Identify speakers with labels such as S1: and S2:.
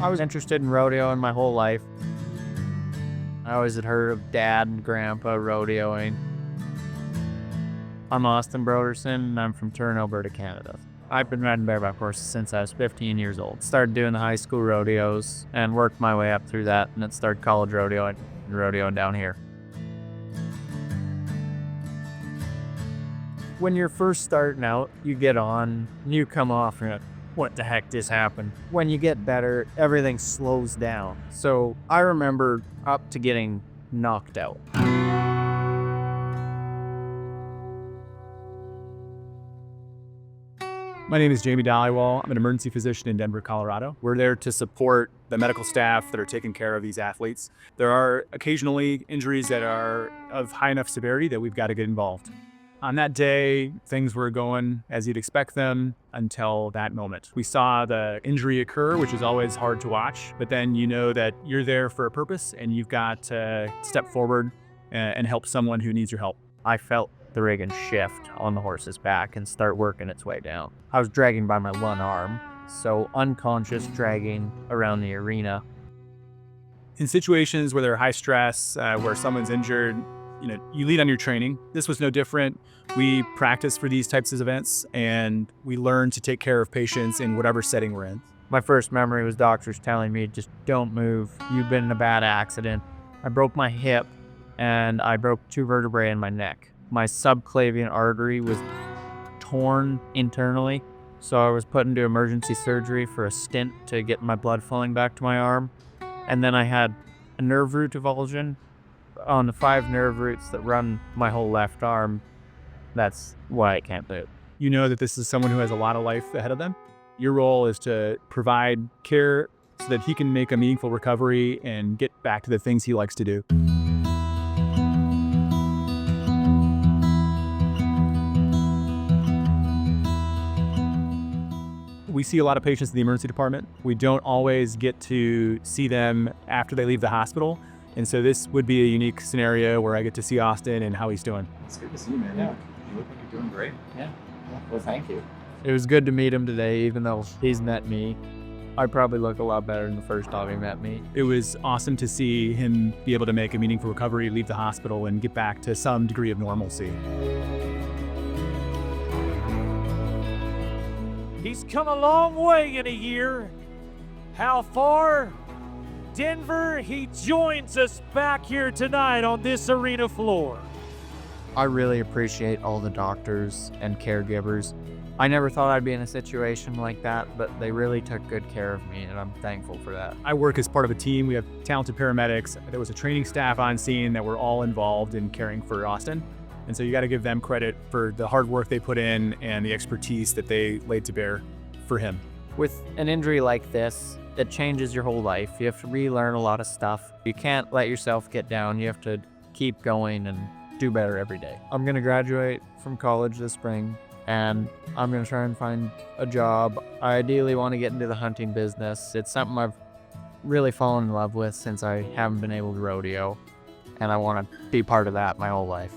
S1: I was interested in rodeo my whole life. I always had heard of Dad and Grandpa rodeoing. I'm Austin Broderson, and I'm from Turn, Alberta, Canada. I've been riding bareback horses since I was 15 years old. Started doing the high school rodeos and worked my way up through that, and then started college rodeoing and rodeoing down here. When you're first starting out, you get on, you come off, and what the heck just happened? When you get better, everything slows down. So I remember up to getting knocked out.
S2: My name is Jamie Dollywall. I'm an emergency physician in Denver, Colorado. We're there to support the medical staff that are taking care of these athletes. There are occasionally injuries that are of high enough severity that we've got to get involved. On that day, things were going as you'd expect them until that moment. We saw the injury occur, which is always hard to watch, but then you know that you're there for a purpose and you've got to step forward and help someone who needs your help.
S1: I felt the rigging shift on the horse's back and start working its way down. I was dragging by my one arm, so unconscious dragging around the arena.
S2: In situations where there are high stress, where someone's injured, you lead on your training. This was no different. We practice for these types of events, and we learn to take care of patients in whatever setting we're in.
S1: My first memory was doctors telling me, just don't move. You've been in a bad accident. I broke my hip, and I broke 2 vertebrae in my neck. My subclavian artery was torn internally, so I was put into emergency surgery for a stint to get my blood flowing back to my arm. And then I had a nerve root avulsion on the 5 nerve roots that run my whole left arm. That's why I can't move.
S2: You know that this is someone who has a lot of life ahead of them. Your role is to provide care so that he can make a meaningful recovery and get back to the things he likes to do. We see a lot of patients in the emergency department. We don't always get to see them after they leave the hospital. And so this would be a unique scenario where I get to see Austin and how he's doing.
S3: It's good to see you, man.
S1: Yeah.
S3: You look like you're doing great.
S1: Yeah. Well, thank you. It was good to meet him today, even though he's met me. I probably look a lot better than the first time he met me.
S2: It was awesome to see him be able to make a meaningful recovery, leave the hospital, and get back to some degree of normalcy.
S4: He's come a long way in a year. How far? Denver, he joins us back here tonight on this arena floor.
S1: I really appreciate all the doctors and caregivers. I never thought I'd be in a situation like that, but they really took good care of me, and I'm thankful for that.
S2: I work as part of a team. We have talented paramedics. There was a training staff on scene that were all involved in caring for Austin. And so you got to give them credit for the hard work they put in and the expertise that they laid to bear for him.
S1: With an injury like this, it changes your whole life. You have to relearn a lot of stuff. You can't let yourself get down. You have to keep going and do better every day. I'm going to graduate from college this spring, and I'm going to try and find a job. I ideally want to get into the hunting business. It's something I've really fallen in love with since I haven't been able to rodeo, and I want to be part of that my whole life.